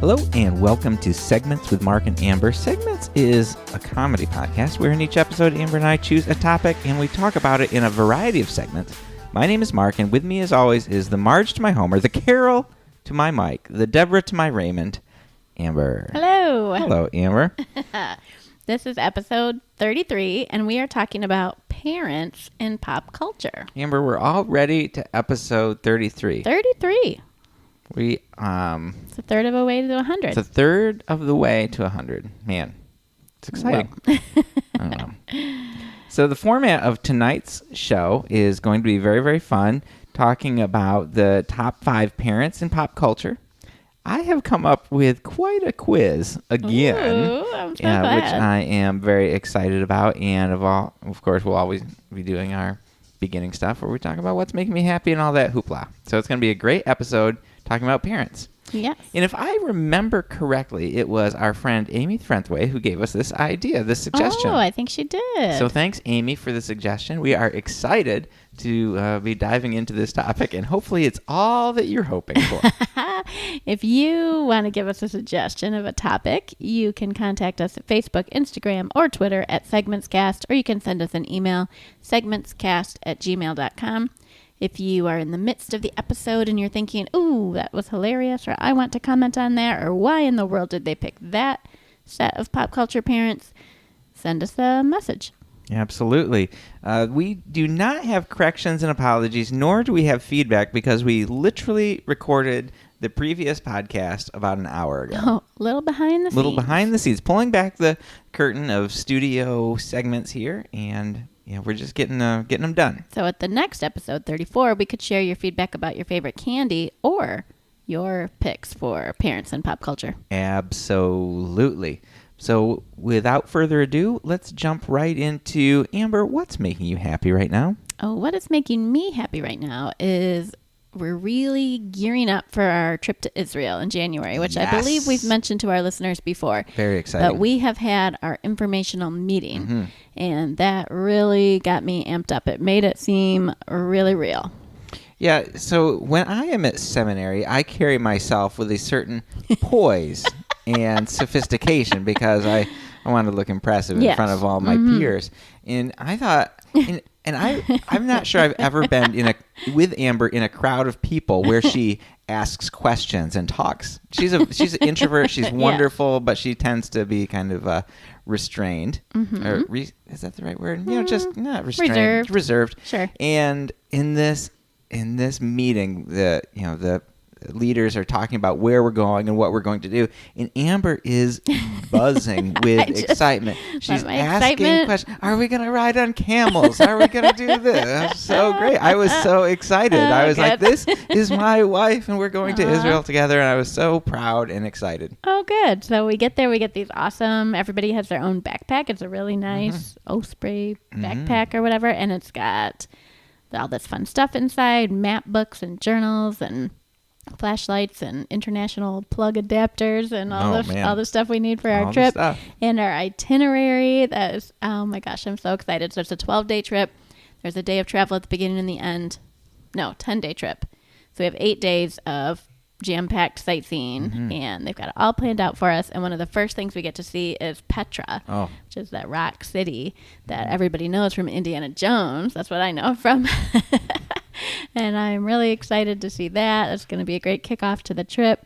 Hello and welcome to Segments with Mark and Amber. Segments is a comedy podcast where in each episode Amber and I choose a topic and we talk about it in a variety of segments. My name is Mark and with me as always is the Marge to my Homer, the Carol to my Mike, the Deborah to my Raymond, Amber. Hello. Hello, Amber. This is episode 33 and we are talking about parents in pop culture. Amber, we're already to episode 33. 33. It's a third of a way to 100. It's a third of the way to 100. Man, it's exciting. Well. I don't know. So the format of tonight's show is going to be very, very fun, talking about the top 5 parents in pop culture. I have come up with quite a quiz again, Ooh, I'm so glad. which I am very excited about. And of course, we'll always be doing our beginning stuff where we talk about what's making me happy and all that hoopla. So it's going to be a great episode talking about parents. Yes. And if I remember correctly, it was our friend Amy Threntway who gave us this idea, this suggestion. Oh, I think she did. So thanks, Amy, for the suggestion. We are excited to be diving into this topic, and hopefully it's all that you're hoping for. If you want to give us a suggestion of a topic, you can contact us at Facebook, Instagram, or Twitter at SegmentsCast, or you can send us an email, segmentscast@gmail.com. If you are in the midst of the episode and you're thinking, ooh, that was hilarious, or I want to comment on that, or why in the world did they pick that set of pop culture parents, send us a message. Absolutely. We do not have corrections and apologies, nor do we have feedback because we literally recorded the previous podcast about an hour ago. Oh, a little behind the scenes. Pulling back the curtain of studio segments here, and we're just getting them done. So at the next episode, 34, we could share your feedback about your favorite candy or your picks for parents in pop culture. Absolutely. So without further ado, let's jump right into, Amber, what's making you happy right now? Oh, what is making me happy right now is we're really gearing up for our trip to Israel in January, which Yes. I believe we've mentioned to our listeners before. Very exciting. But we have had our informational meeting, and that really got me amped up. It made it seem really real. Yeah, so when I am at seminary, I carry myself with a certain poise and sophistication because I want to look impressive in front of all my peers. And I thought, I'm not sure I've ever been with Amber in a crowd of people where she asks questions and talks. She's an introvert. She's wonderful, but she tends to be kind of restrained. Or is that the right word? Just not restrained, reserved. Sure. And in this meeting, the leaders are talking about where we're going and what we're going to do, and Amber is buzzing with excitement. She's asking questions. Are we going to ride on camels? Are we going to do this? That's so great. I was so excited. I was like, this is my wife, and we're going to Israel together, and I was so proud and excited. Oh, good. So we get there. We get these awesome, everybody has their own backpack. It's a really nice Osprey backpack or whatever, and it's got all this fun stuff inside, map books and journals and flashlights and international plug adapters and all the stuff we need for our trip and our itinerary. That is, oh my gosh, I'm so excited. So it's a 12-day trip. There's a day of travel at the beginning and the end. No, 10-day trip. So we have 8 days of jam-packed sightseeing, and they've got it all planned out for us. And one of the first things we get to see is Petra, which is that rock city that everybody knows from Indiana Jones. That's what I know from. And I'm really excited to see that. It's going to be a great kickoff to the trip.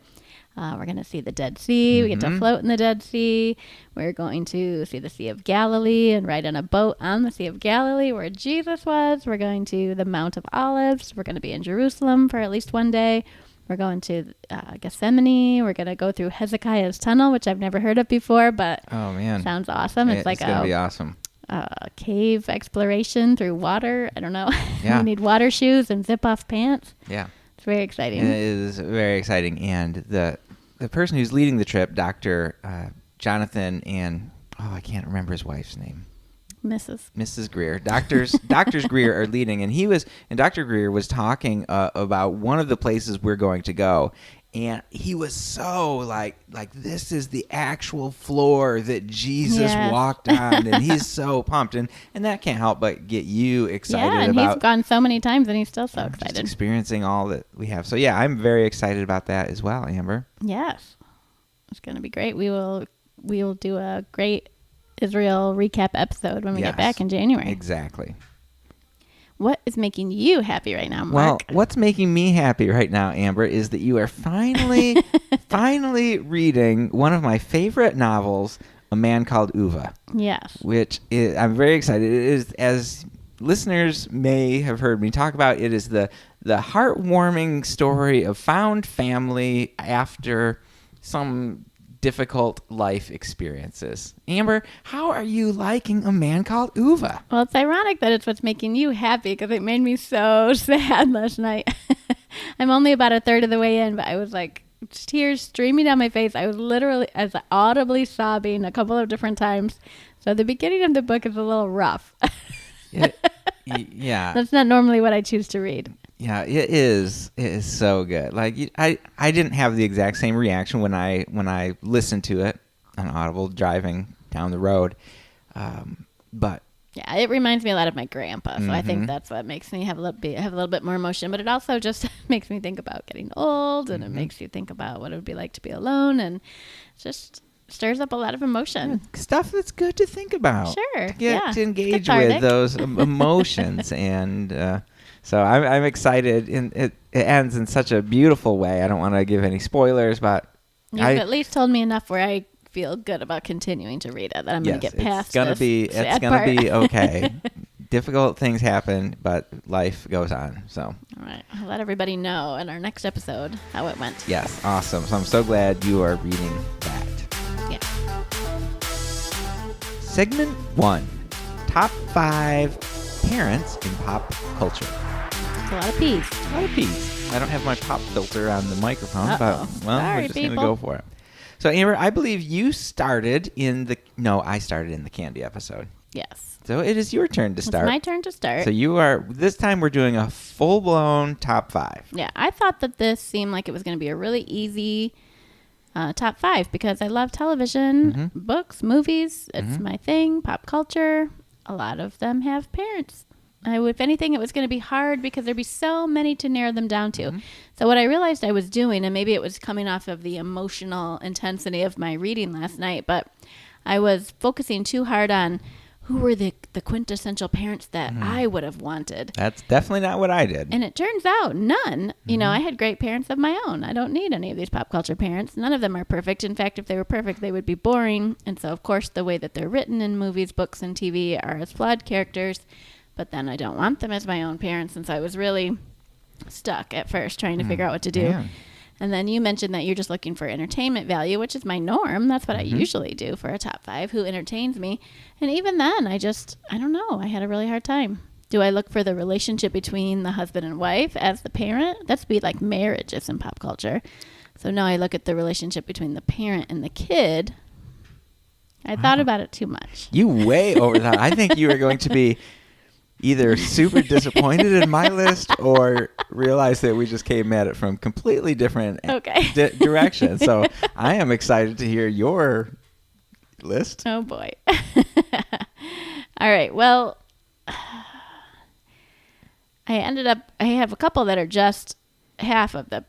We're going to see the Dead Sea. We get to float in the Dead Sea. We're going to see the Sea of Galilee and ride on a boat on the Sea of Galilee where Jesus was. We're going to the Mount of Olives. We're going to be in Jerusalem for at least one day. We're going to Gethsemane. We're going to go through Hezekiah's tunnel, which I've never heard of before, but sounds awesome. It's going to be awesome. Cave exploration through water. I don't know. Yeah. We need water shoes and zip-off pants. Yeah. It's very exciting. It is very exciting. And the person who's leading the trip, Dr. Jonathan, and I can't remember his wife's name. Mrs. Greer. Doctors Greer are leading, and Dr. Greer was talking about one of the places we're going to go, and he was so like this is the actual floor that Jesus walked on, and he's so pumped, and that can't help but get you excited. Yeah, and about, he's gone so many times, and he's still so excited. Just experiencing all that we have. So yeah, I'm very excited about that as well, Amber. Yes. It's going to be great. We will do a great Israel recap episode when we get back in January. Exactly. What is making you happy right now, Mark? Well, what's making me happy right now, Amber, is that you are finally reading one of my favorite novels, A Man Called Uva. Yes. Which I'm very excited. It is, as listeners may have heard me talk about, it is the heartwarming story of found family after some difficult life experiences. Amber, how are you liking A Man Called Uva? Well, it's ironic that it's what's making you happy because it made me so sad last night. I'm only about a third of the way in, but I was like, tears streaming down my face. I was literally audibly sobbing a couple of different times. So the beginning of the book is a little rough. Yeah. That's not normally what I choose to read. Yeah, it is. It is so good. Like I didn't have the exact same reaction when I listened to it on Audible driving down the road, but yeah, it reminds me a lot of my grandpa. So I think that's what makes me have a little bit more emotion. But it also just makes me think about getting old, and it makes you think about what it would be like to be alone, and just stirs up a lot of emotion. Stuff that's good to think about. Sure, to engage with those emotions and. So I'm excited, and it ends in such a beautiful way. I don't want to give any spoilers, but you've at least told me enough where I feel good about continuing to read it, that I'm going to get past this. It's going to be okay. Difficult things happen, but life goes on. So all right, I'll let everybody know in our next episode how it went. Yes, awesome. So I'm so glad you are reading that. Yeah. Segment 1: Top 5 Parents in Pop Culture. A lot of peas. A lot of peas. I don't have my pop filter on the microphone, Uh-oh. but we're just going to go for it. So, Amber, I believe you started in the... No, I started in the candy episode. Yes. So it is your turn to start. It's my turn to start. So you are... This time we're doing a full-blown top 5. Yeah, I thought that this seemed like it was going to be a really easy top 5 because I love television, books, movies. It's my thing, pop culture. A lot of them have parents. If anything, it was going to be hard because there'd be so many to narrow them down to. So what I realized I was doing, and maybe it was coming off of the emotional intensity of my reading last night, but I was focusing too hard on who were the quintessential parents that I would have wanted. That's definitely not what I did. And it turns out none. You know, I had great parents of my own. I don't need any of these pop culture parents. None of them are perfect. In fact, if they were perfect, they would be boring. And so, of course, the way that they're written in movies, books, and TV are as flawed characters. But then I don't want them as my own parents. And so I was really stuck at first trying to figure out what to do. Yeah. And then you mentioned that you're just looking for entertainment value, which is my norm. That's what I usually do for a top 5, who entertains me. And even then, I don't know. I had a really hard time. Do I look for the relationship between the husband and wife as the parent? That's be like marriages in pop culture. So now I look at the relationship between the parent and the kid. I thought about it too much. You way overthought. I think you were going to be either super disappointed in my list or realize that we just came at it from completely different directions. So I am excited to hear your list. Oh, boy. All right. Well, I have a couple that are just half of the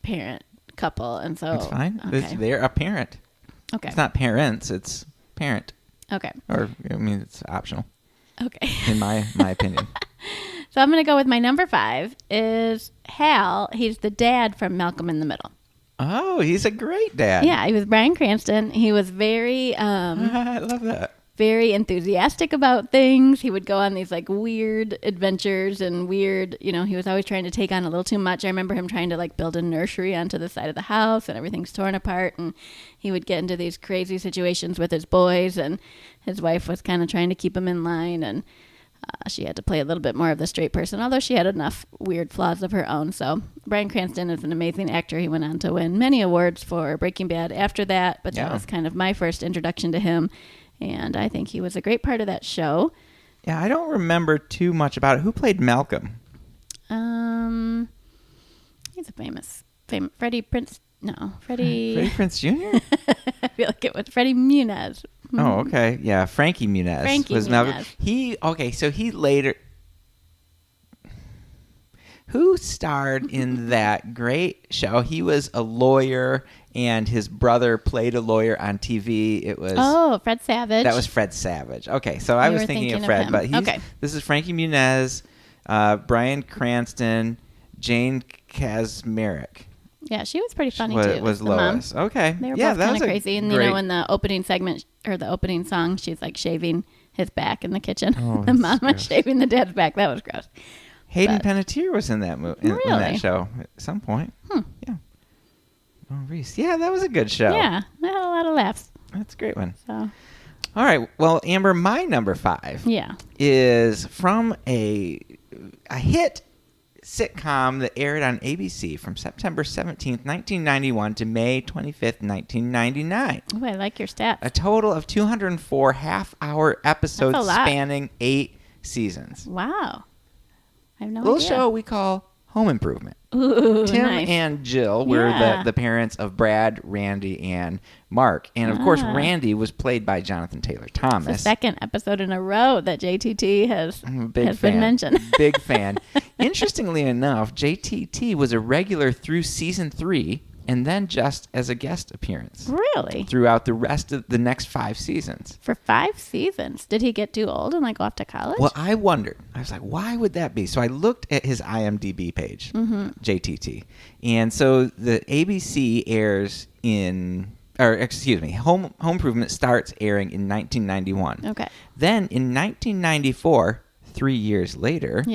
parent couple. And so it's fine. Okay. They're a parent. Okay. It's not parents. It's parent. Okay. Or, I mean, it's optional. Okay. In my opinion. So I'm going to go with my number 5 is Hal. He's the dad from Malcolm in the Middle. Oh, he's a great dad. Yeah, he was Bryan Cranston. He was very... I love that. Very enthusiastic about things. He would go on these like weird adventures and weird, he was always trying to take on a little too much. I remember him trying to like build a nursery onto the side of the house and everything's torn apart. And he would get into these crazy situations with his boys, and his wife was kind of trying to keep him in line. And she had to play a little bit more of the straight person, although she had enough weird flaws of her own. So Bryan Cranston is an amazing actor. He went on to win many awards for Breaking Bad after that, but that was kind of my first introduction to him. And I think he was a great part of that show. Yeah, I don't remember too much about it. Who played Malcolm? He's a famous Freddie Prinze. No, Freddie Prinze Jr.? I feel like it was Freddie Muniz. Oh, okay. Yeah, Frankie Muniz was Malcolm. So he later... Who starred in that great show? He was a lawyer, and his brother played a lawyer on TV. It was Fred Savage. That was Fred Savage. Okay, so I was thinking of Fred, but this is Frankie Muniz, Bryan Cranston, Jane Kaczmarek. Yeah, she was pretty funny too. Was Lois. Mom. Okay. They were both kind of crazy. And in the opening segment or the opening song, she's like shaving his back in the kitchen. Oh, the mom was shaving the dad's back. That was gross. Hayden Panettiere was in that in that show at some point. Yeah. Oh, Reese. Yeah, that was a good show. Yeah, I had a lot of laughs. That's a great one. So. All right. Well, Amber, my number 5 is from a hit sitcom that aired on ABC from September 17th, 1991 to May 25th, 1999. Oh, I like your stats. A total of 204 half-hour episodes spanning 8 seasons. Wow. I have no idea. A little show we call Home Improvement. Ooh, Tim nice. and Jill were the parents of Brad, Randy, and Mark. And, of course, Randy was played by Jonathan Taylor Thomas. It's the second episode in a row that JTT has been mentioned. Big fan. Interestingly enough, JTT was a regular through season 3 and then just as a guest appearance. Really? Throughout the rest of the next 5 seasons. For 5 seasons? Did he get too old and go off to college? Well, I wondered. I was like, why would that be? So I looked at his IMDb page, JTT. And so the ABC airs Home Improvement starts airing in 1991. Okay. Then in 1994, 3 years later,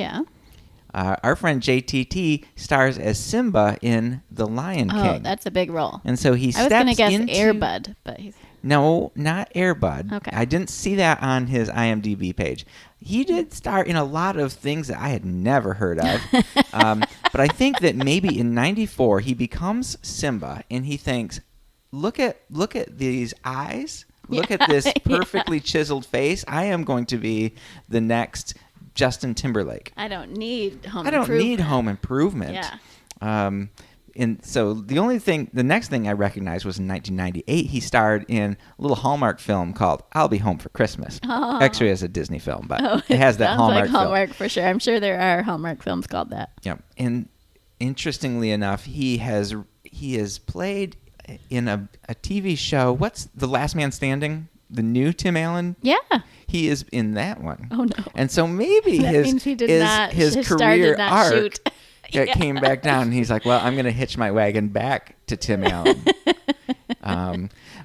our friend JTT stars as Simba in The Lion King. Oh, that's a big role. And so he steps into... I was going to guess Air into... Bud, but he's... No, not Air Bud. Okay. I didn't see that on his IMDb page. He did star in a lot of things that I had never heard of. But I think that maybe in 94 he becomes Simba and he thinks, look at these eyes. Look at this perfectly chiseled face. I am going to be the next Justin Timberlake. I don't need home improvement. Yeah. And so the next thing I recognized was in 1998, he starred in a little Hallmark film called I'll Be Home for Christmas. Oh. Actually, it's a Disney film, but it has that Hallmark like Hallmark for sure. I'm sure there are Hallmark films called that. Yeah. And interestingly enough, he has played in a TV show. What's The Last Man Standing? The new Tim Allen? Yeah. He is in that one. Oh, no. And so maybe his career arc came back down. And he's like, well, I'm going to hitch my wagon back to Tim Allen.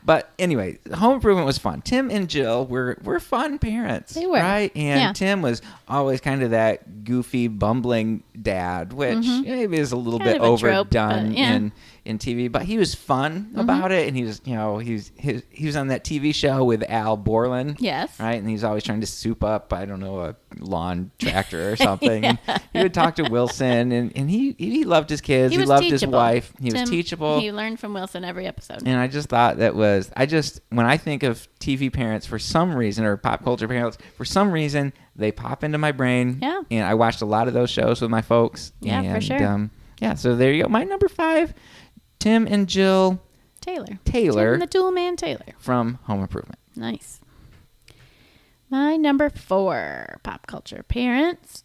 But anyway, Home Improvement was fun. Tim and Jill were fun parents. They were. Right? And Tim was always kind of that goofy, bumbling dad, which maybe is a little bit overdone in TV. But he was fun about it. And he was, he was on that TV show with Al Borland. Yes. Right? And he's always trying to soup up, I don't know, a lawn tractor or something. And he would talk to Wilson. And he loved his kids. He loved his wife. He was teachable. He learned from Wilson every episode. And I just thought when I think of TV parents for some reason, or pop culture parents, for some reason, they pop into my brain. Yeah. And I watched a lot of those shows with my folks. Yeah, and, for sure. So there you go. My number 5, Tim and Jill Taylor. Tim and the Tool Man Taylor. From Home Improvement. Nice. My number 4, pop culture parents.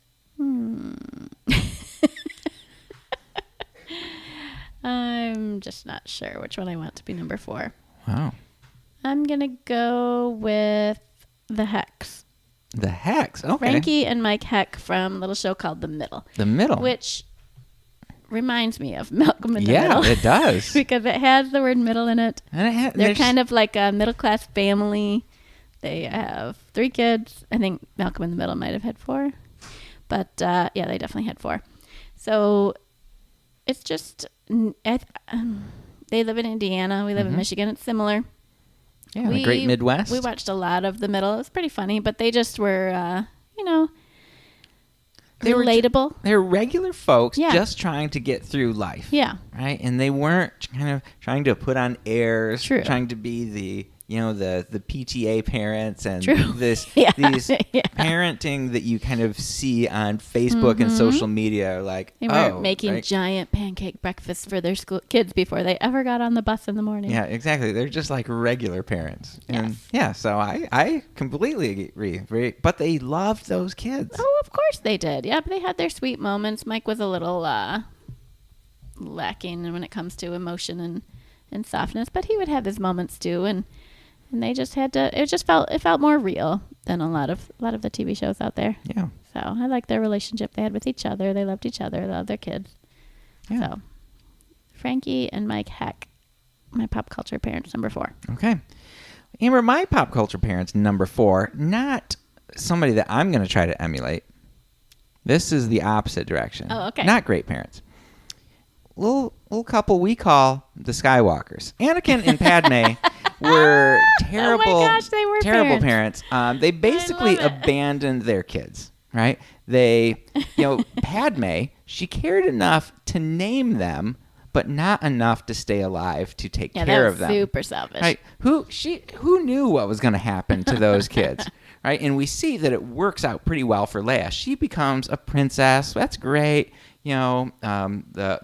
I'm just not sure which one I want to be number 4. Wow. I'm going to go with the Hecks. The Hecks, okay. Frankie and Mike Heck from a little show called The Middle. The Middle. Which reminds me of Malcolm in the Middle. Yeah, it does. Because it has the word middle in it. And they're kind of like a middle-class family. They have 3 kids. I think Malcolm in the Middle might have had 4. But, they definitely had 4. So it's just... they live in Indiana. We live in Michigan. It's similar. Yeah, the great Midwest. We watched a lot of The Middle. It was pretty funny, but they just were, relatable. They were regular folks just trying to get through life. Yeah. Right? And they weren't kind of trying to put on airs, trying to be the PTA parents and True. these Yeah. parenting that you kind of see on Facebook and social media, like They were making giant pancake breakfasts for their school kids before they ever got on the bus in the morning. Yeah, exactly. They're just like regular parents. And so I completely agree. But they loved those kids. Oh, of course they did. Yep, they had their sweet moments. Mike was a little lacking when it comes to emotion and softness, but he would have his moments too, and they just had to. It felt more real than a lot of the TV shows out there. Yeah. So I like their relationship they had with each other. They loved each other. They loved their kids. Yeah. So Frankie and Mike Heck, my pop culture parents, number 4. Okay. Amber, my pop culture parents, number 4, not somebody that I'm going to try to emulate. This is the opposite direction. Oh, okay. Not great parents. Little couple we call the Skywalkers. Anakin and Padme were terrible. Oh my gosh, they were terrible parents. They basically abandoned their kids, right? They, Padme, she cared enough to name them, but not enough to stay alive to take care of them. Super selfish. Right? Who knew what was going to happen to those kids? Right? And we see that it works out pretty well for Leia. She becomes a princess. That's great. The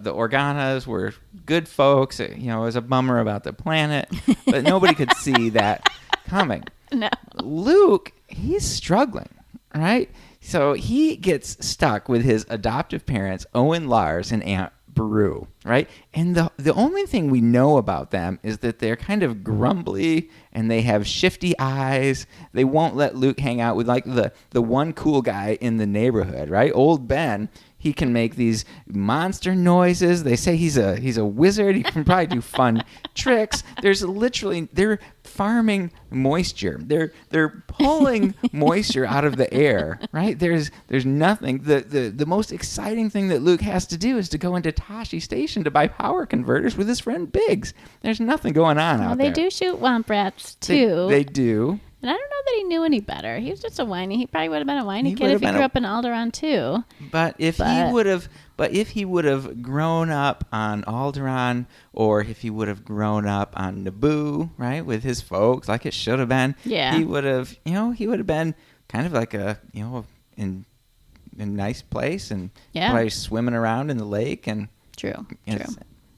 Organas were good folks. It was a bummer about the planet, but nobody could see that coming. No. Luke, he's struggling, right? So he gets stuck with his adoptive parents, Owen Lars and Aunt Beru, right? And the only thing we know about them is that they're kind of grumbly and they have shifty eyes. They won't let Luke hang out with like the one cool guy in the neighborhood, right? Old Ben. He can make these monster noises. They say he's a wizard. He can probably do fun tricks. They're farming moisture. They're pulling moisture out of the air, right? There's nothing. The most exciting thing that Luke has to do is to go into Tashi Station to buy power converters with his friend Biggs. There's nothing going on out there. They do shoot womp rats too. They do. And I don't know that he knew any better. He was just a whiny. He probably would have been a whiny kid if he grew up in Alderaan too. But if he would have grown up on Alderaan, or if he would have grown up on Naboo, right, with his folks, like it should have been, he would have been kind of like in a nice place and probably swimming around in the lake and true.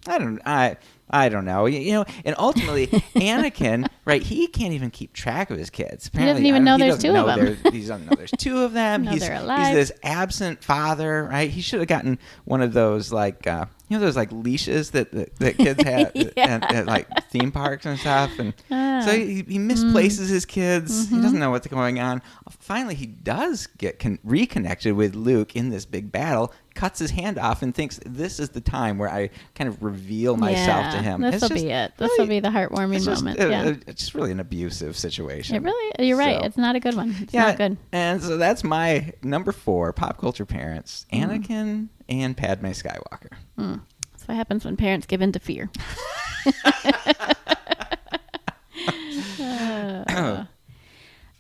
I don't know, and ultimately Anakin, right? He can't even keep track of his kids. Apparently, he doesn't even know there's 2 of them. He doesn't know there's 2 of them. He's this absent father, right? He should have gotten one of those those like leashes that kids have at like theme parks and stuff. And so he misplaces his kids. Mm-hmm. He doesn't know what's going on. Finally, he does get reconnected with Luke in this big battle. Cuts his hand off and thinks this is the time where I kind of reveal myself to him. This will be it. This will be the heartwarming moment. It's just really an abusive situation. It really, you're right. It's not a good one. It's not good. And so that's my number 4 pop culture parents, Anakin and Padme Skywalker. That's what happens when parents give in to fear.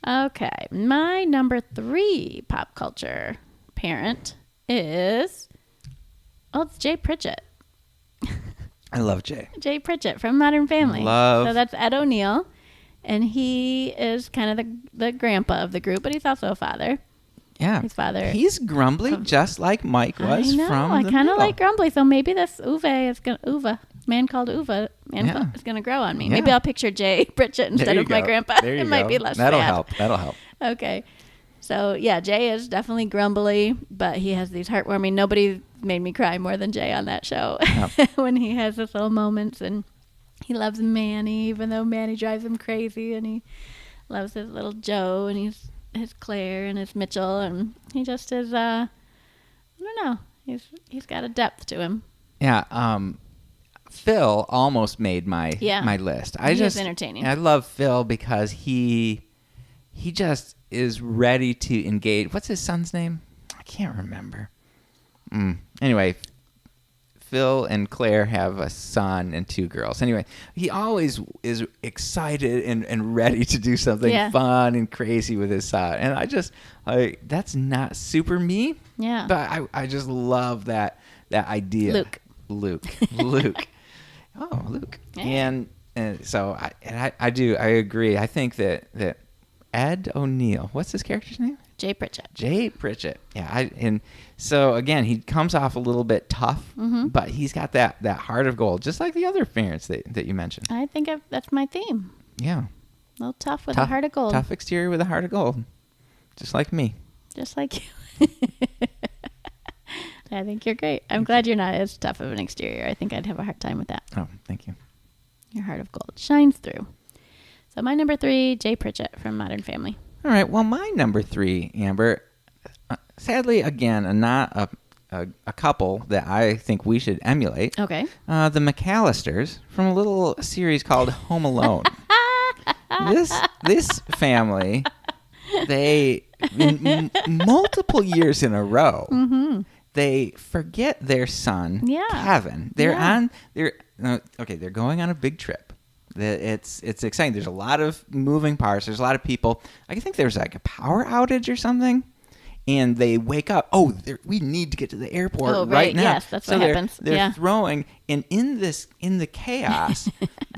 Okay. My number 3 pop culture parent is, it's Jay Pritchett. I love Jay. Jay Pritchett from Modern Family. So that's Ed O'Neill, and he is kind of the grandpa of the group, but he's also a father. Yeah. His father. He's grumbly, just like Mike was. I know. I kind of like grumbly, so maybe this man called Uwe, is going to grow on me. Yeah. Maybe I'll picture Jay Pritchett instead of my grandpa. It might be less That'll sad. help. That'll help. Okay. So, Jay is definitely grumbly, but he has these heartwarming. Nobody made me cry more than Jay on that show when he has his little moments. And he loves Manny, even though Manny drives him crazy. And he loves his little Joe and his Claire and his Mitchell. And he just is, I don't know. He's got a depth to him. Yeah. Phil almost made my list. He's entertaining. I love Phil because he just is ready to engage. What's his son's name? I can't remember. Anyway, Phil and Claire have a son and 2 girls. Anyway, he always is excited and ready to do something fun and crazy with his son. And that's not super me. Yeah. But I just love that idea. Luke. Oh, Luke. Yeah. And And so I agree. I think that Ed O'Neill, what's his character's name? Jay Pritchett. Jay Pritchett. Yeah. And so again, he comes off a little bit tough, but he's got that heart of gold, just like the other parents that you mentioned. I think that's my theme. Yeah. A little tough with a heart of gold. Tough exterior with a heart of gold. Just like me. Just like you. I think you're great. I'm glad you're not as tough of an exterior. I think I'd have a hard time with that. Oh, thank you. Your heart of gold shines through. So my number 3, Jay Pritchett from Modern Family. All right. Well, my number 3, Amber, sadly, again, not a couple that I think we should emulate. Okay. The McAllisters from a little series called Home Alone. This family, they multiple years in a row, they forget their son, Kevin. They're going on a big trip. It's exciting. There's a lot of moving parts. There's a lot of people. I think there's like a power outage or something. And they wake up. Oh, we need to get to the airport right now. Yes, that's what happens. They're throwing, and in the chaos,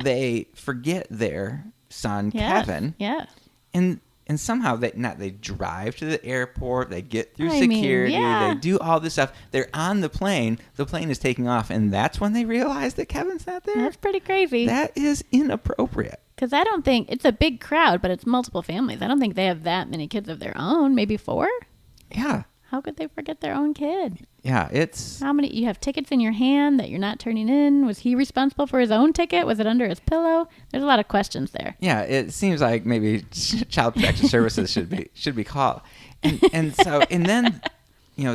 they forget their son Kevin. Yeah. And somehow they drive to the airport. They get through security. They do all this stuff. They're on the plane. The plane is taking off, and that's when they realize that Kevin's not there. That's pretty crazy. That is inappropriate. Because I don't think it's a big crowd, but it's multiple families. I don't think they have that many kids of their own. Maybe 4. Yeah. How could they forget their own kid? Yeah, it's... How many... You have tickets in your hand that you're not turning in. Was he responsible for his own ticket? Was it under his pillow? There's a lot of questions there. Yeah, it seems like maybe Child Protection Services should be called. And then...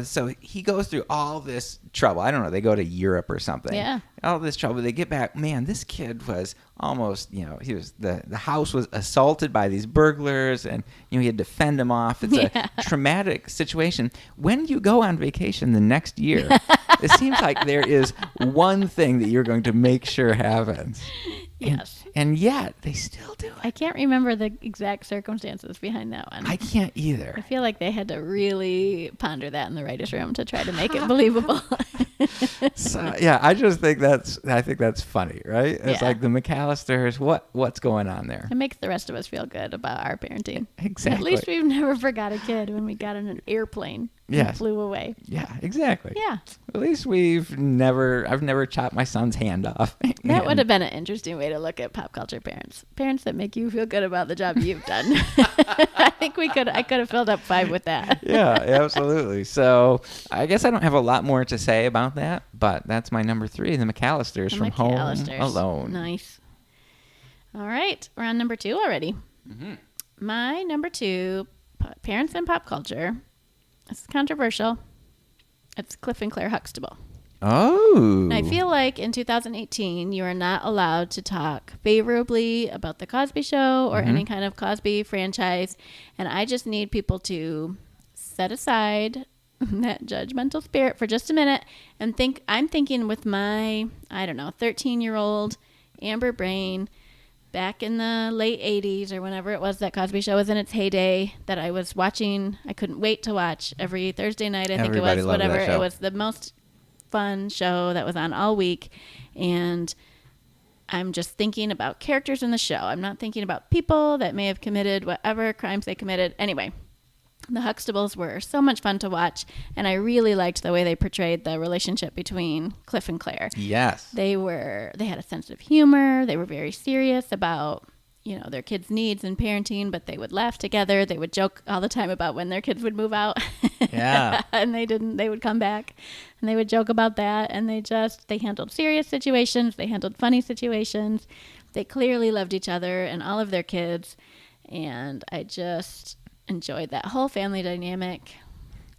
so he goes through all this trouble. I don't know. They go to Europe or something. Yeah. All this trouble. They get back. Man, this kid was almost, he was, the house was assaulted by these burglars, and, he had to fend him off. It's a traumatic situation. When you go on vacation the next year, it seems like there is one thing that you're going to make sure happens. Yes. And yet, they still do it. I can't remember the exact circumstances behind that one. I can't either. I feel like they had to really ponder that in the writer's room to try to make it believable. So, yeah, I think that's funny, right? It's like the McAllisters, what's going on there? It makes the rest of us feel good about our parenting. Exactly. At least we've never forgot a kid when we got in an airplane and flew away. Yeah, exactly. Yeah. At least I've never chopped my son's hand off. That would have been an interesting way to look at pop culture parents. Parents that make you feel good about the job you've done. I think I could have filled up 5 with that. Yeah, absolutely. So I guess I don't have a lot more to say about that, but that's my number 3, the McAllisters from Home Alone. Nice. All right, we're on number 2 already. Mm-hmm. My number 2, parents and pop culture. It's controversial. It's Cliff and Claire Huxtable. Oh. And I feel like in 2018, you are not allowed to talk favorably about The Cosby Show or any kind of Cosby franchise. And I just need people to set aside that judgmental spirit for just a minute and think. I'm thinking with my, 13-year-old Amber brain back in the late 80s or whenever it was that Cosby Show was in its heyday, that I was watching. I couldn't wait to watch every Thursday night. Everybody loved that show. It was the most fun show that was on all week, and I'm just thinking about characters in the show. I'm not thinking about people that may have committed whatever crimes they committed. Anyway, the Huxtables were so much fun to watch, and I really liked the way they portrayed the relationship between Cliff and Claire. Yes. They had a sense of humor. They were very serious about, their kids' needs and parenting, but they would laugh together. They would joke all the time about when their kids would move out. Yeah. And they would come back and they would joke about that. And they handled serious situations. They handled funny situations. They clearly loved each other and all of their kids. And I just enjoyed that whole family dynamic.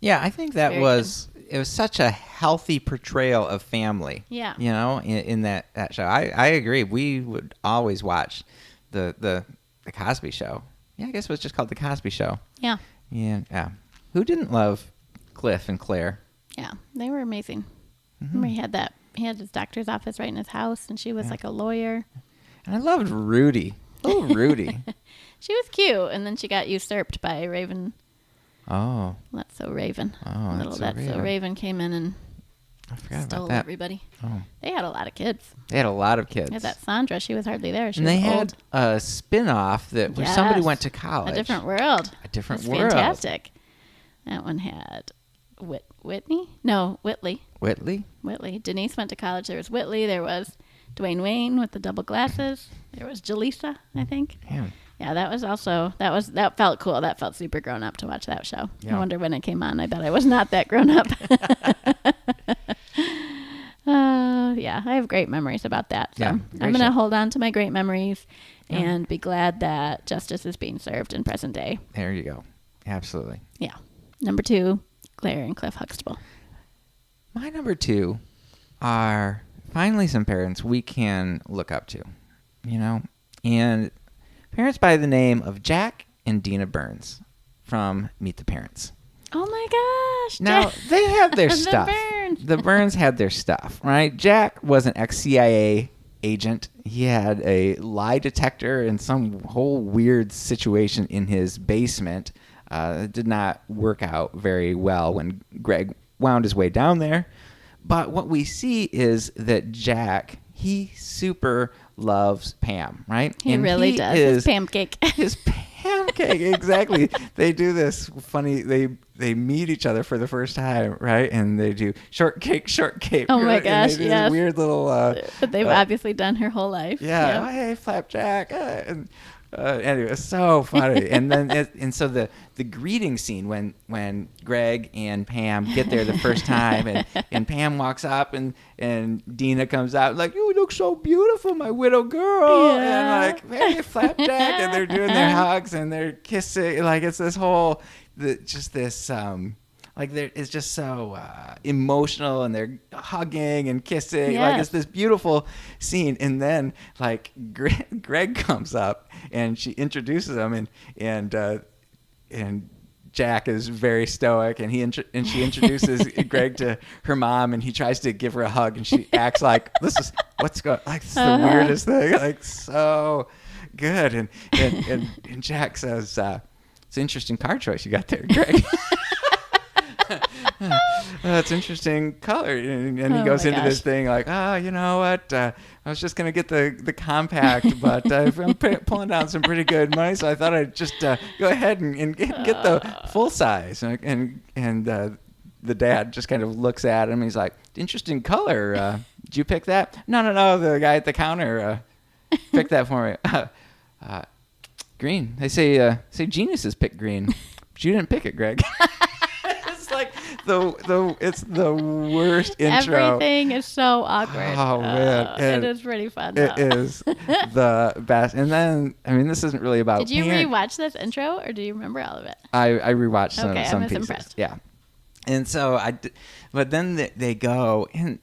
Yeah, I think it was such a healthy portrayal of family. Yeah. In that show. I agree. We would always watch the Cosby Show. Yeah, I guess it was just called The Cosby Show. Yeah. Yeah. Who didn't love Cliff and Claire? Yeah, they were amazing. Remember he had his doctor's office right in his house, and she was like a lawyer. And I loved Rudy. Oh, Rudy. She was cute, and then she got usurped by Raven. Oh. That's so Raven. Oh, That's so Raven came in and I forgot Stole about that. everybody. Oh. They had a lot of kids. They had a lot of kids. Yeah, that Sandra, she was hardly there. She and was they old. had a spin-off where somebody went to college. A different world. A different world. Fantastic. That one had Whitney? No, Whitley. Whitley? Denise went to college. There was Whitley. There was Dwayne Wayne with the double glasses. There was Jaleesa, I think. Yeah, that was also, that felt cool. That felt super grown up to watch that show. Yeah. I wonder when it came on. I bet I was not that grown up. Yeah, I have great memories about that. So I'm going to hold on to my great memories and be glad that justice is being served in present day. There you go. Absolutely. Yeah. Number 2, Claire and Cliff Huxtable. My number 2 are finally some parents we can look up to, and parents by the name of Jack and Dina Burns from Meet the Parents. Oh my gosh. Now, they have their the stuff. Burns. The Burns had their stuff, right? Jack was an ex-CIA agent. He had a lie detector and some whole weird situation in his basement. It did not work out very well when Greg wound his way down there. But what we see is that Jack, he super loves Pam, right? He really does. His Pam cake. His Pam cake, exactly. They do this funny, they meet each other for the first time, right? And they do shortcake. Oh my gosh, yes. Weird little... but they've obviously done her whole life. Yeah. Yep. Hey, Flapjack. Anyway, it's so funny. And so the greeting scene when Greg and Pam get there the first time and Pam walks up and Dina comes out like, you look so beautiful, my widow girl. Yeah. And like, hey, Flapjack. And they're doing their hugs and they're kissing. Like it's this whole, it's just so emotional, and they're hugging and kissing. Yes. Like it's this beautiful scene. And then like Greg comes up and she introduces him, and Jack is very stoic, and she introduces Greg to her mom, and he tries to give her a hug, and she acts like this is the weirdest thing, like so good. And Jack says, "It's an interesting car choice you got there, Greg." That's interesting color, and he goes into this thing like, you know what? I was just gonna get the compact, but I'm pulling down some pretty good money, so I thought I'd just go ahead and get the full size. And the dad just kind of looks at him. He's like, "Interesting color. Did you pick that?" No. The guy at the counter picked that for me. Green. They say geniuses pick green, but you didn't pick it, Greg. Like it's the worst intro. Everything is so awkward. Oh man, it is pretty fun. Though. It is the best. And then, I mean, this isn't really about. Did you rewatch this intro, or do you remember all of it? I rewatched some pieces. Impressed. Yeah, and so but then they go and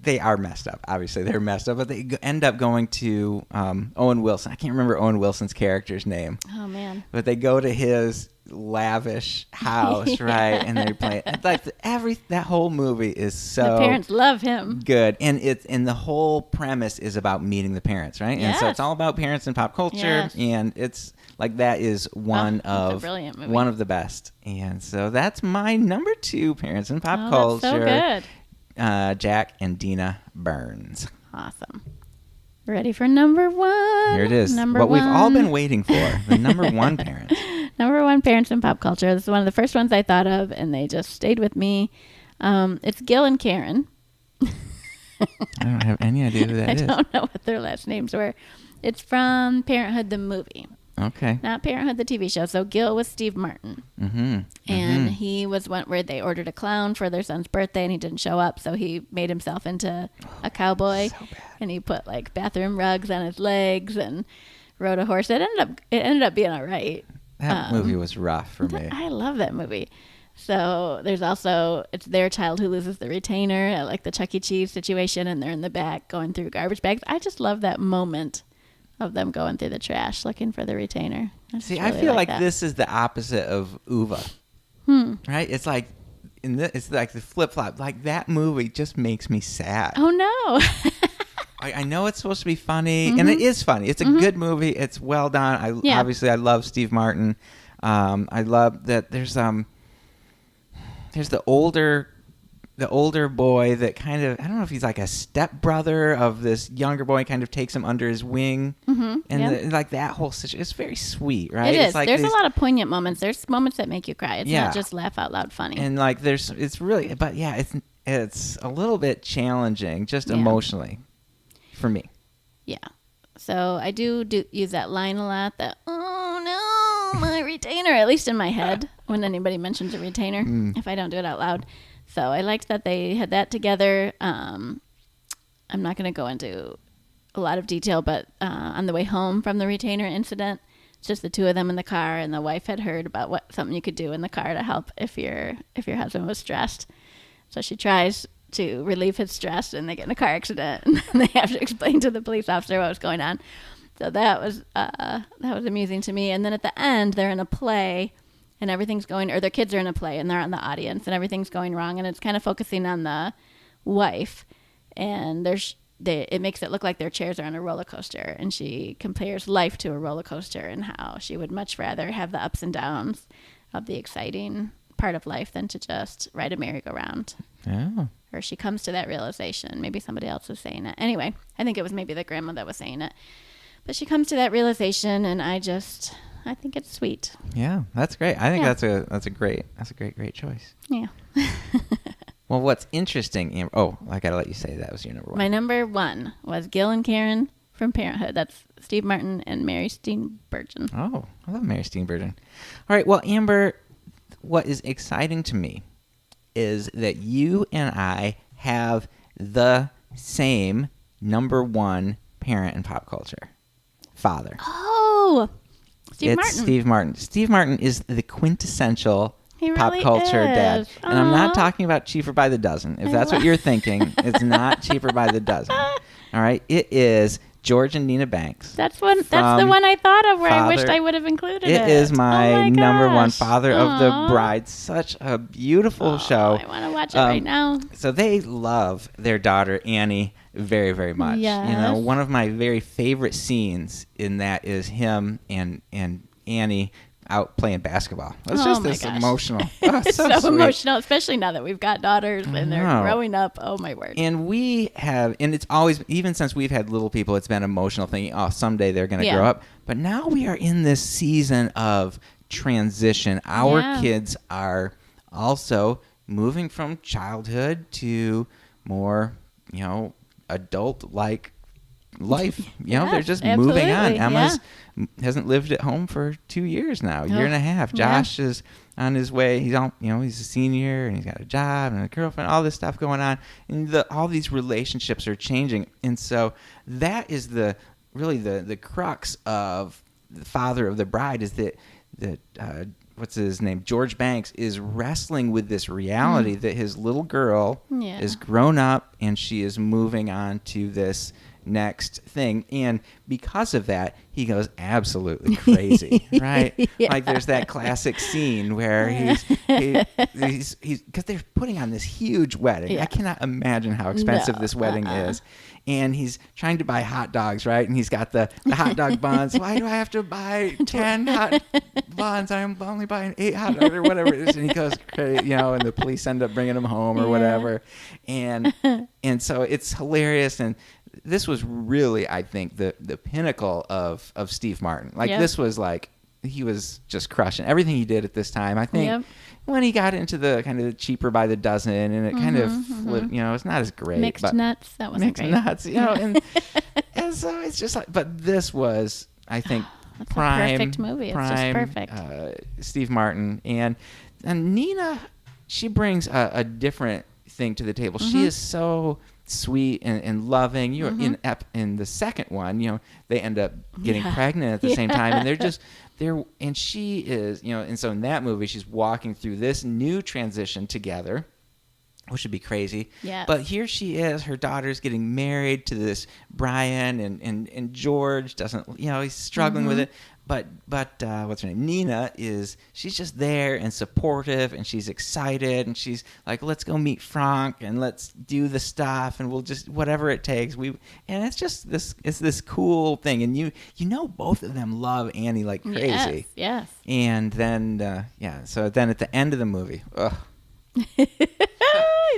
they are messed up. Obviously, they're messed up, but they end up going to Owen Wilson. I can't remember Owen Wilson's character's name. Oh man! But they go to his lavish house, right? And they're playing like that whole movie is so the parents love him good, and the whole premise is about meeting the parents, right? Yes. And so it's all about parents and pop culture, yes. And it's like that is one of the best. And so that's my number 2, parents and pop culture. That's so good. Jack and Dina Burns. Awesome. Ready for number 1? Here it is. What we've all been waiting for. The number 1 parents. Number 1 parents in pop culture. This is one of the first ones I thought of, and they just stayed with me. It's Gil and Karen. I don't have any idea who that is. I don't know what their last names were. It's from Parenthood the movie. Okay. Not Parenthood the TV show. So Gil was Steve Martin. Mm-hmm. And he was one where they ordered a clown for their son's birthday, and he didn't show up, so he made himself into a cowboy. So bad. And he put like bathroom rugs on his legs and rode a horse. It ended up being all right. That movie was rough for me. I love that movie. So there's also, it's their child who loses the retainer at like the Chuck E. Cheese situation, and they're in the back going through garbage bags. I just love that moment of them going through the trash looking for the retainer. See, I feel like this is the opposite of Uva. Right? It's like it's like the flip flop. Like that movie just makes me sad. Oh no. I know it's supposed to be funny, and it is funny. It's a good movie. It's well done. Obviously I love Steve Martin. I love that there's the older the older boy that kind of, I don't know if he's like a stepbrother of this younger boy, kind of takes him under his wing. Mm-hmm. And like that whole situation, it's very sweet, right? It is. It's like there's a lot of poignant moments. There's moments that make you cry. It's Yeah. not just laugh out loud funny. And like it's really, but yeah, it's a little bit challenging just emotionally for me. Yeah. So I do use that line a lot, that, oh no, my retainer, at least in my head when anybody mentions a retainer, if I don't do it out loud. So I liked that they had that together. I'm not going to go into a lot of detail, but on the way home from the retainer incident, it's just the two of them in the car, and the wife had heard about something you could do in the car to help if your husband was stressed. So she tries to relieve his stress, and they get in a car accident, and they have to explain to the police officer what was going on. So that was amusing to me. And then at the end, they're in a play, and everything's going, or their kids are in a play, and they're in the audience, and everything's going wrong, and it's kind of focusing on the wife, and it makes it look like their chairs are on a roller coaster, and she compares life to a roller coaster and how she would much rather have the ups and downs of the exciting part of life than to just ride a merry-go-round. Yeah. Or she comes to that realization. Maybe somebody else is saying it. Anyway, I think it was maybe the grandma that was saying it. But she comes to that realization, and I think it's sweet. Yeah, that's great. I think that's a great choice. Yeah. Well, what's interesting, I gotta let you say that was your number one. My number one was Gil and Karen from Parenthood. That's Steve Martin and Mary Steenburgen. Oh, I love Mary Steenburgen. All right, well, Amber, what is exciting to me is that you and I have the same number one parent in pop culture. Father. Oh, Steve Martin. Steve Martin. Steve Martin is the quintessential pop really culture dad. is. And I'm not talking about Cheaper by the Dozen. If that's what you're thinking, it's not Cheaper by the Dozen. All right? It is George and Nina Banks. That's the one I thought of where I wished I would have included it. It is my number one, Father of the Bride. Such a beautiful show. I want to watch it right now. So they love their daughter Annie very, very much. Yes. You know, one of my very favorite scenes in that is him and Annie out playing basketball. It's just this emotional. Oh, it's so sweet. emotional, especially now that we've got daughters and they're growing up. Oh my word. And it's always, even since we've had little people, it's been an emotional thing. Oh, someday they're going to grow up. But now we are in this season of transition. Our kids are also moving from childhood to more, adult-like life. They're just moving on. Emma's hasn't lived at home for 2 years now, a year and a half. Josh is on his way. He's he's a senior, and he's got a job and a girlfriend, all this stuff going on. And all these relationships are changing. And so that is the crux of the Father of the Bride, is that what's his name? George Banks is wrestling with this reality that his little girl is grown up and she is moving on to this next thing, and because of that he goes absolutely crazy. Right? Like there's that classic scene where he's because they're putting on this huge wedding. I cannot imagine how expensive this wedding is, and he's trying to buy hot dogs, right? And he's got the hot dog buns. Why do I have to buy 10 hot buns? I'm only buying 8 hot dogs or whatever it is. And he goes crazy, and the police end up bringing him home or whatever, and so it's hilarious. And this was really, I think, the pinnacle of Steve Martin. Like this was like, he was just crushing everything he did at this time. I think when he got into the kind of Cheaper by the Dozen, and it kind of flipped, it's not as great. Mixed nuts, that wasn't great. Mixed nuts, and so it's just like, but this was, I think, prime, a perfect movie. It's just perfect. Steve Martin and Nina, she brings a different thing to the table. She is so sweet and loving. In the second one, they end up getting pregnant at the same time, and and she is, and so in that movie she's walking through this new transition together, which would be crazy. Yeah. But here she is, her daughter's getting married to this Brian, and George doesn't, he's struggling with it. But what's her name? Nina she's just there and supportive, and she's excited, and she's like, let's go meet Frank and let's do the stuff, and we'll just, whatever it takes. And it's just this cool thing. And both of them love Annie like crazy. Yes. And then, so then at the end of the movie,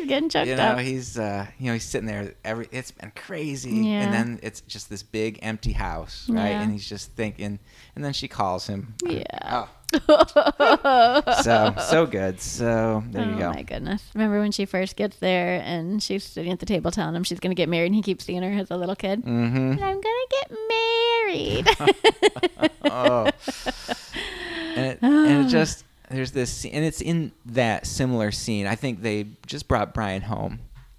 getting choked up. He's sitting there. It's been crazy, Yeah. and then it's just this big empty house, right? Yeah. And he's just thinking, and then she calls him. Yeah. So good. So there you go. Oh my goodness! Remember when she first gets there and she's sitting at the table telling him she's going to get married, and he keeps seeing her as a little kid. Mm-hmm. I'm going to get married. Oh. And it just, there's this scene, and it's in that similar scene. I think they just brought Brian home,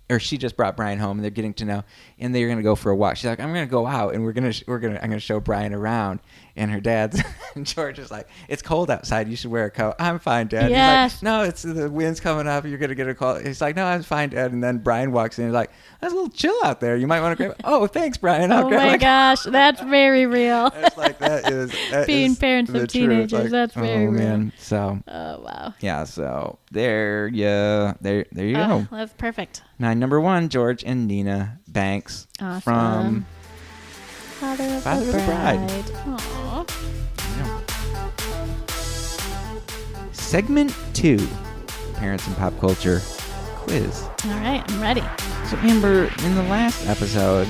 or she just brought Brian home, and they're getting to know, and they're going to go for a walk. She's like, I'm going to go out, and I'm going to show Brian around. And her dad's, and George is like, it's cold outside. You should wear a coat. I'm fine, Dad. Yes. He's like, no, it's the wind's coming up. You're going to get a cold. He's like, no, I'm fine, Dad. And then Brian walks in. He's like, that's a little chill out there. You might want to grab it. Oh, thanks, Brian. I'll Oh grab my it. gosh, that's very real. It's like, that Being is parents the of truth. teenagers, Like, that's very real. Man. So, Oh wow. yeah, so there you go. That's perfect. Now, number 1, George and Nina Banks Awesome. from Father of Father the of the Bride. Aw. Segment 2, Parents and Pop Culture Quiz. All right, I'm ready. So, Amber, in the last episode,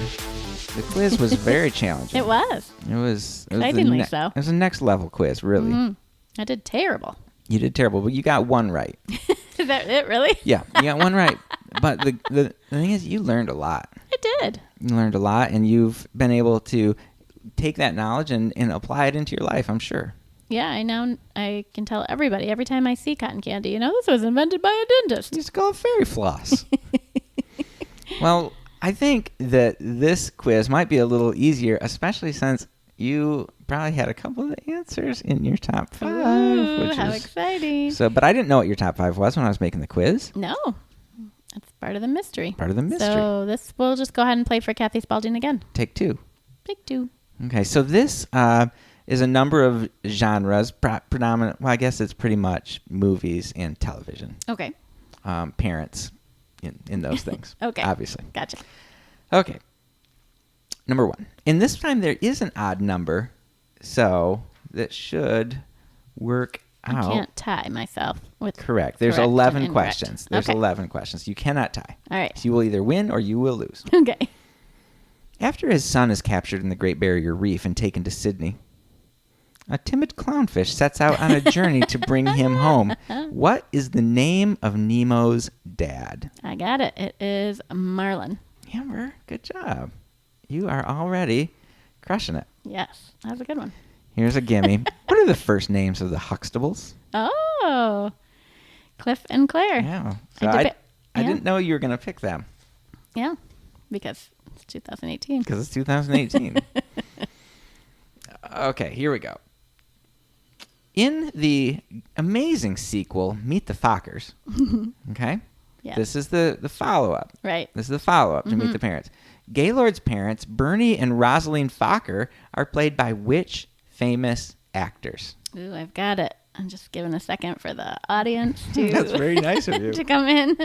the quiz was very challenging. It was. It was Excitingly so. It was a next level quiz, really. Mm. I did terrible. You did terrible, but you got one right. Is that it, really? Yeah, you got one right. But the thing is, you learned a lot. I did. You learned a lot, and you've been able to take that knowledge and apply it into your life, I'm sure. Yeah, I can tell everybody every time I see cotton candy, this was invented by a dentist. You used to call it fairy floss. Well, I think that this quiz might be a little easier, especially since you probably had a couple of the answers in your top 5. Ooh, how exciting. But I didn't know what your top 5 was when I was making the quiz. No, that's part of the mystery. Part of the mystery. So we'll just go ahead and play for Kathy Spalding again. Take 2. Take 2. Okay, so this is a number of genres, predominant. Well, I guess it's pretty much movies and television. Okay. Parents in those things. Okay. Obviously. Gotcha. Okay. Number 1. And this time there is an odd number, so that should work out. I can't tie myself with. Correct. There's correct 11 and questions. incorrect. There's Okay. 11 questions. You cannot tie. All right. So you will either win or you will lose. Okay. After his son is captured in the Great Barrier Reef and taken to Sydney, a timid clownfish sets out on a journey to bring him home. What is the name of Nemo's dad? I got it. It is Marlin. Amber, good job. You are already crushing it. Yes, that was a good one. Here's a gimme. What are the first names of the Huxtables? Oh, Cliff and Claire. Yeah. So I I didn't know you were going to pick them Yeah, because it's 2018. because it's 2018. Okay, here we go. In the amazing sequel, Meet the Fockers, okay? Yeah. This is the follow-up. Right. This is the follow-up to Meet the Parents. Gaylord's parents, Bernie and Rosaline Focker, are played by which famous actors? Ooh, I've got it. I'm just giving a second for the audience to That's very nice of you. to come in.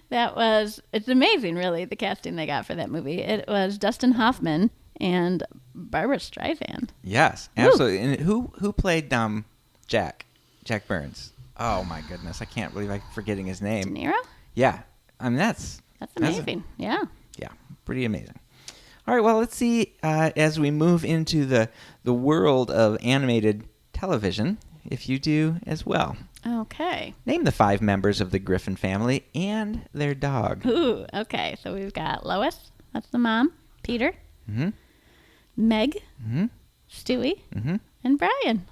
It's amazing, really, the casting they got for that movie. It was Dustin Hoffman and Barbara Streisand. Yes, absolutely. And who played Jack Burns? Oh my goodness, I can't believe I'm forgetting his De name. Niro? Yeah, I mean that's amazing. Yeah. Yeah, pretty amazing. All right, well, let's see as we move into the world of animated television, if you do as well. Okay. Name the 5 members of the Griffin family and their dog. Ooh, okay. So we've got Lois. That's the mom. Peter. Mm-hmm. Meg. Mm-hmm. Stewie. Mm-hmm. And Brian.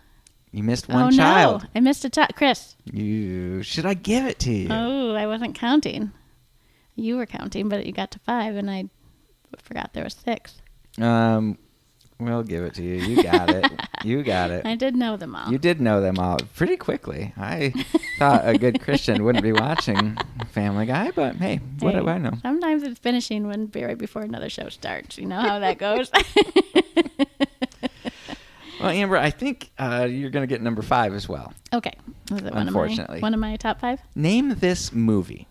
You missed one child. No. I missed a child. Chris. Should I give it to you? Oh, I wasn't counting. You were counting, but you got to 5, and I forgot there was 6. We'll give it to you. You got it. You got it. I did know them all. You did know them all pretty quickly. I thought a good Christian wouldn't be watching Family Guy, but hey, what do I know? Sometimes it's finishing wouldn't be right before another show starts. You know how that goes. Well, Amber, I think you're going to get number 5 as well. Okay. Was it Unfortunately. one of my top 5? Name this movie.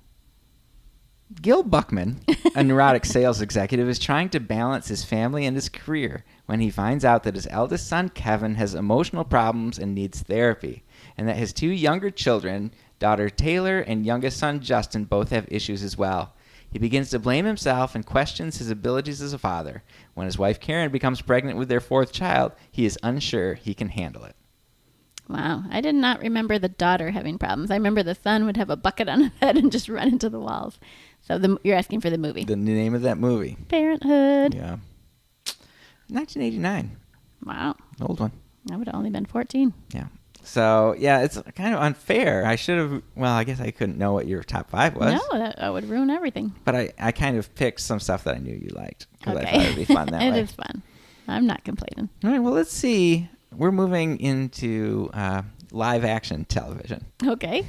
Gil Buckman, a neurotic sales executive, is trying to balance his family and his career when he finds out that his eldest son, Kevin, has emotional problems and needs therapy, and that his 2 younger children, Daughter Taylor and youngest son Justin both have issues as well. He begins to blame himself and questions his abilities as a father. When his wife Karen becomes pregnant with their fourth child, he is unsure he can handle it. Wow. I did not remember the daughter having problems. I remember the son would have a bucket on his head and just run into the walls. So you're asking for the movie. The name of that movie. Parenthood. Yeah. 1989. Wow. Old one. I would have only been 14. Yeah. So, yeah, it's kind of unfair. I should have, well, I guess I couldn't know what your top 5 was. No, that would ruin everything. But I kind of picked some stuff that I knew you liked. Because Okay. I thought it would be fun that way. It is fun. I'm not complaining. All right, well, let's see. We're moving into live action television. Okay.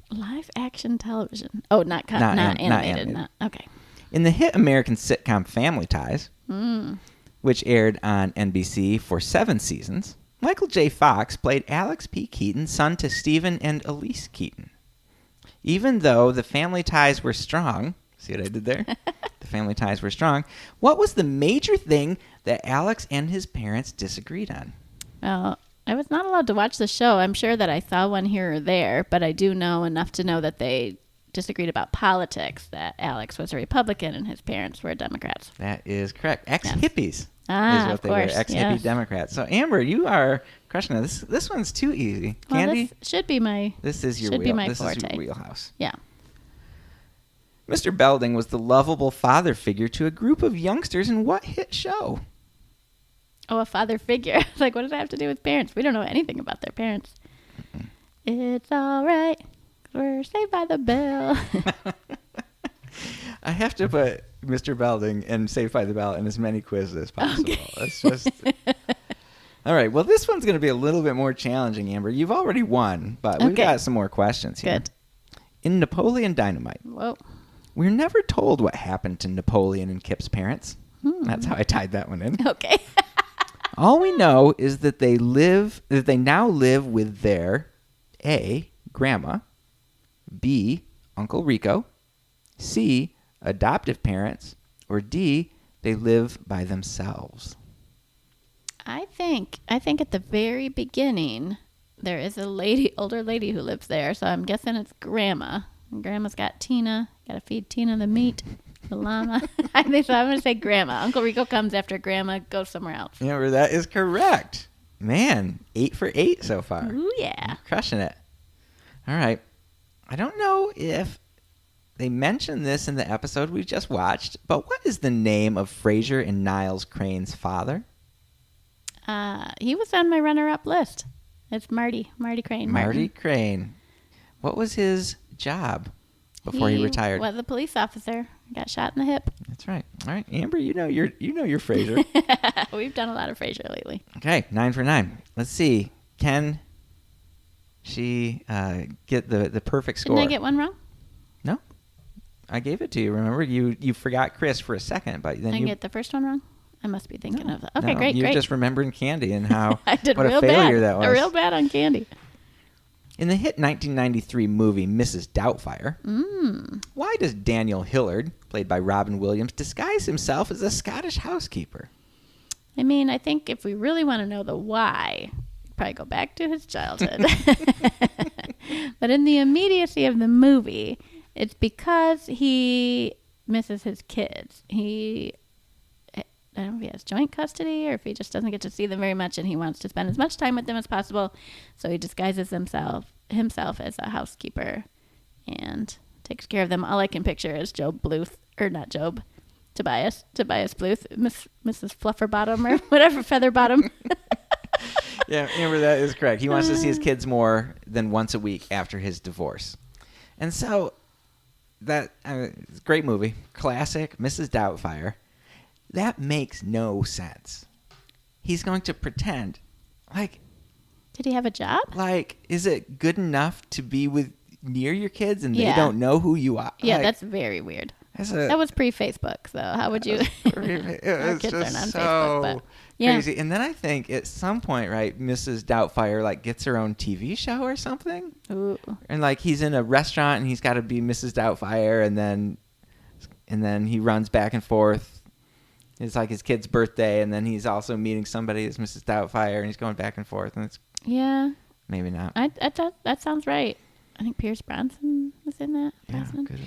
Live action television. Oh, not animated. Okay. In the hit American sitcom Family Ties, which aired on NBC for 7 seasons, Michael J. Fox played Alex P. Keaton, son to Stephen and Elise Keaton. Even though the family ties were strong, see what I did there? The family ties were strong. What was the major thing that Alex and his parents disagreed on? Well, I was not allowed to watch the show. I'm sure that I saw one here or there, but I do know enough to know that they disagreed about politics, that Alex was a Republican and his parents were Democrats. That is correct. Ex-hippies. Ah, is what of they course, were, ex-hippie yes. Democrats. So, Amber, you are crushing it. This one's too easy. Well, Candy? this should be my This is your This is your wheelhouse. Yeah. Mr. Belding was the lovable father figure to a group of youngsters in what hit show? Oh, a father figure. Like, what does that have to do with parents? We don't know anything about their parents. It's all right. We're Saved by the Bell. I have to put Mr. Belding and Saved by the Bell in as many quizzes as possible. Okay. That's just... All right. Well, this one's going to be a little bit more challenging, Amber. You've already won, but we've got some more questions here. Good. In Napoleon Dynamite, Whoa. we're never told what happened to Napoleon and Kip's parents. That's how I tied that one in. Okay. All we know is that they now live with their A, grandma, B, Uncle Rico, C, adoptive parents, or D, they live by themselves. I think at the very beginning there is a older lady who lives there, so I'm guessing it's grandma. And grandma's got Tina. Gotta feed Tina the meat, the llama. I think so. I'm gonna say grandma. Uncle Rico comes after grandma goes somewhere else. Amber, that is correct. Man, 8 for 8 so far. Ooh yeah. You're crushing it. All right. I don't know if they mentioned this in the episode we just watched, but what is the name of Fraser and Niles Crane's father? He was on my runner-up list. It's Marty Crane. Marty Crane. What was his job before he retired? Was a police officer. Got shot in the hip. That's right. All right, Amber, you know your Fraser. We've done a lot of Frasier lately. Okay, 9 for 9. Let's see. Can she get the perfect score? Didn't I get one wrong? No. I gave it to you. Remember, you forgot Chris for a second, but then I you get the first one wrong? I must be thinking of that. Okay, great. You're just remembering Candy and how I did what real a failure bad. that was. Real bad on Candy. In the hit 1993 movie Mrs. Doubtfire, why does Daniel Hillard, played by Robin Williams, disguise himself as a Scottish housekeeper? I mean, I think if we really want to know the why, probably go back to his childhood. But in the immediacy of the movie, it's because he misses his kids. I don't know if he has joint custody or if he just doesn't get to see them very much and he wants to spend as much time with them as possible. So he disguises himself as a housekeeper and takes care of them. All I can picture is Tobias Bluth, Mrs. Flufferbottom or whatever, Featherbottom. Yeah, Amber, that is correct. He wants to see his kids more than once a week after his divorce. And so that great movie, classic, Mrs. Doubtfire. That makes no sense. He's going to pretend. Like, did he have a job? Like, is it good enough to be near your kids and they don't know who you are? Yeah, like, that's very weird. That was pre-Facebook, so how would you? Our kids aren't on Facebook, but crazy. And then I think at some point, right, Mrs. Doubtfire like gets her own TV show or something. Ooh. And like he's in a restaurant and he's got to be Mrs. Doubtfire, and then he runs back and forth. It's like his kid's birthday, and then he's also meeting somebody as Mrs. Doubtfire, and he's going back and forth, and it's maybe not. That sounds right. I think Pierce Brosnan was in that. Yeah, Brosnan. good.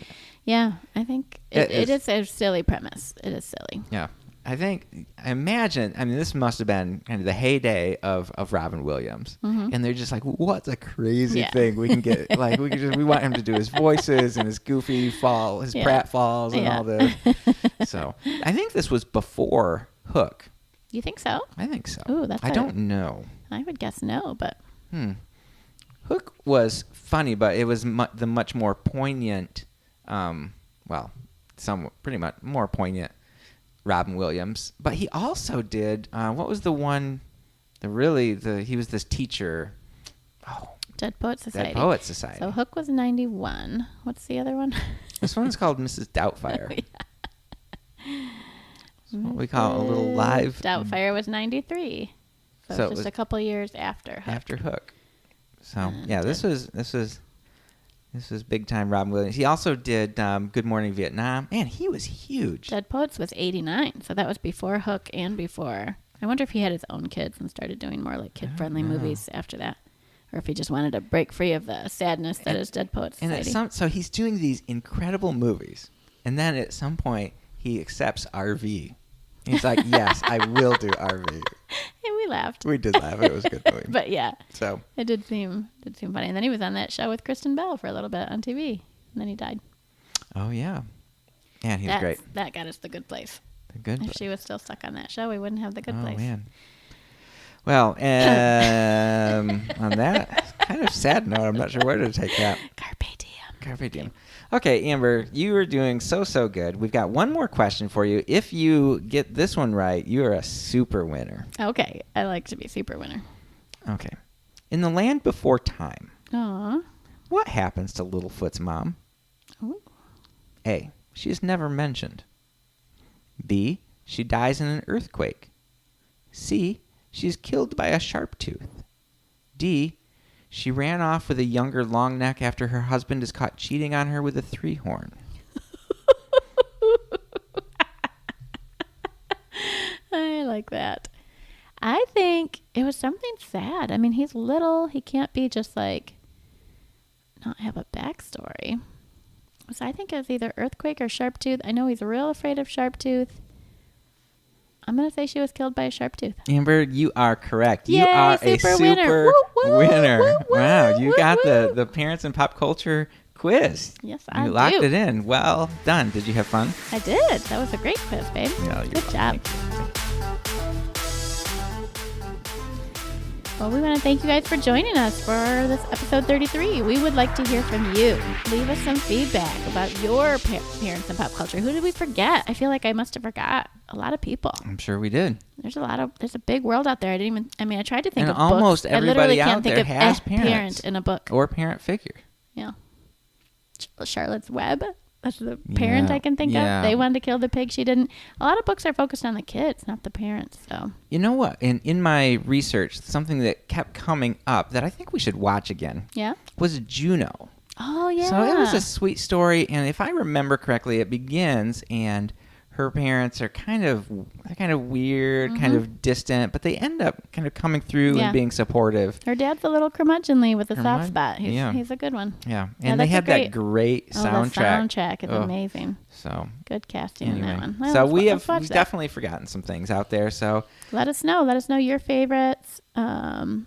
Yeah, I think it is a silly premise. It is silly. Yeah. I imagine, this must have been kind of the heyday of Robin Williams. Mm-hmm. And they're just like, what's a crazy thing we can get? Like, we want him to do his voices and his goofy his pratfalls and all this. So I think this was before Hook. You think so? I think so. Ooh, I don't know. I would guess no, but. Hook was funny, but it was the much more poignant, pretty much more poignant Robin Williams. But he also did, what was the one, he was this teacher. Oh. Dead Poets Society. Dead Poets Society. So Hook was 91. What's the other one? This one's called Mrs. Doubtfire. Yeah. What we call a little live. Doubtfire was 93. So it's just a couple years after Hook. After Hook. So this was big time Robin Williams. He also did Good Morning Vietnam. Man, he was huge. Dead Poets was 89, so that was before Hook and before. I wonder if he had his own kids and started doing more like kid-friendly movies after that, or if he just wanted to break free of the sadness that is Dead Poets Society. So he's doing these incredible movies, and then at some point he accepts RV. He's like, yes, I will do RV. And we laughed. We did laugh. It was a good movie. But yeah, so it did seem funny. And then he was on that show with Kristen Bell for a little bit on TV, and then he died. Oh yeah, and he's great. That got us The Good Place. The Good Place. If she was still stuck on that show, we wouldn't have The Good Place. Oh man. Well, on that kind of sad note, I'm not sure where to take that. Carpe diem. Carpe diem. Okay, Amber, you are doing so good. We've got one more question for you. If you get this one right, you are a super winner. Okay, I like to be super winner. Okay. In the land before time, Aww. what happens to Littlefoot's mom? Ooh. A, she is never mentioned. B, she dies in an earthquake. C, she is killed by a sharp tooth. D, she ran off with a younger long neck after her husband is caught cheating on her with a 3-horn. I like that. I think it was something sad. I mean, he's little. He can't be just like not have a backstory. So I think it was either earthquake or sharp tooth. I know he's real afraid of sharp tooth. I'm going to say she was killed by a sharp tooth. Amber, you are correct. Yay, you are super a super winner. Woo, winner. woo, woo, wow, you woo, got woo. the parents and pop culture quiz. Yes, I You locked do. it in. Well done. Did you have fun? I did. That was a great quiz, babe. Yeah, Good job. Well, we want to thank you guys for joining us for this episode 33. We would like to hear from you. Leave us some feedback about your parents and pop culture. Who did we forget? I feel like I must have forgot a lot of people. I'm sure we did. There's a big world out there. I tried to think And of almost books. everybody I literally out can't there think has of parents. a parent in a book. Or parent figure. Yeah. Charlotte's Web. That's the parent I can think yeah. of. They wanted to kill the pig. She didn't. A lot of books are focused on the kids, not the parents. So You know what? In my research, something that kept coming up that I think we should watch again yeah. was Juno. Oh yeah. So it was a sweet story, and if I remember correctly, it begins and her parents are kind of weird, kind of distant, but they end up kind of coming through and being supportive. Her dad's a little curmudgeonly with a soft spot. He's a good one. Yeah, and they had that great soundtrack. The soundtrack is amazing. So good casting in that one. Well, so we've definitely forgotten some things out there. So let us know. Let us know your favorites. Don't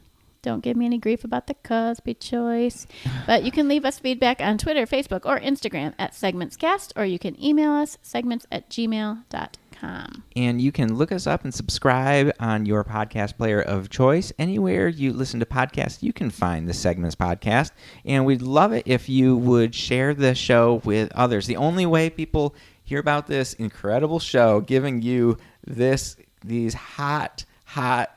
give me any grief about the Cosby choice. But you can leave us feedback on Twitter, Facebook, or Instagram at SegmentsCast, or you can email us segments@gmail.com. And you can look us up and subscribe on your podcast player of choice. Anywhere you listen to podcasts, you can find the Segments Podcast. And we'd love it if you would share the show with others. The only way people hear about this incredible show giving you these hot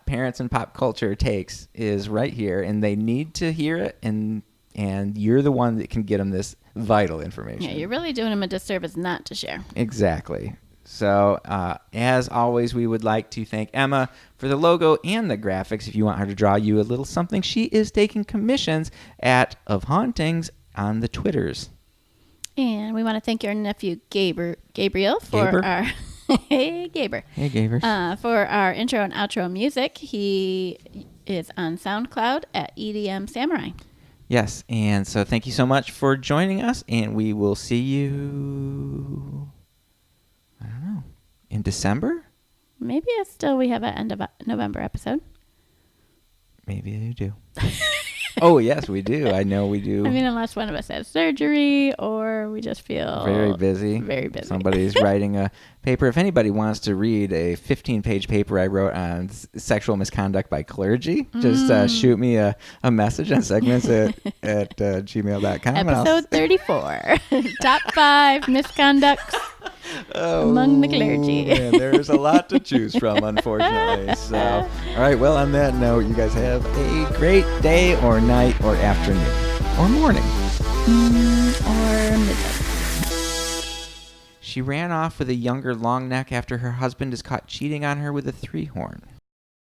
parents and pop culture takes is right here, and they need to hear it, and you're the one that can get them this vital information. Yeah, you're really doing them a disservice not to share. Exactly. So, as always, we would like to thank Emma for the logo and the graphics. If you want her to draw you a little something, she is taking commissions of Hauntings on the Twitters. And we want to thank your nephew Gabriel for our... Hey, Gaber. Hey, Gaber. For our intro and outro music, he is on SoundCloud at EDMSamurai. Yes, and so thank you so much for joining us, and we will see you, I don't know, in December? Maybe it's still we have an end of November episode. Maybe you do. Oh, yes, we do. I know we do. I mean, unless one of us has surgery or we just feel very busy. Very busy. Somebody's writing a paper. If anybody wants to read a 15-page paper I wrote on sexual misconduct by clergy, just shoot me a message on segments at gmail.com. Episode 34. Top 5 misconducts among the clergy. Man, there's a lot to choose from, unfortunately. So, all right. Well, on that note, you guys have a great day or night or afternoon or morning. Or midnight. She ran off with a younger long neck after her husband is caught cheating on her with a 3-horn.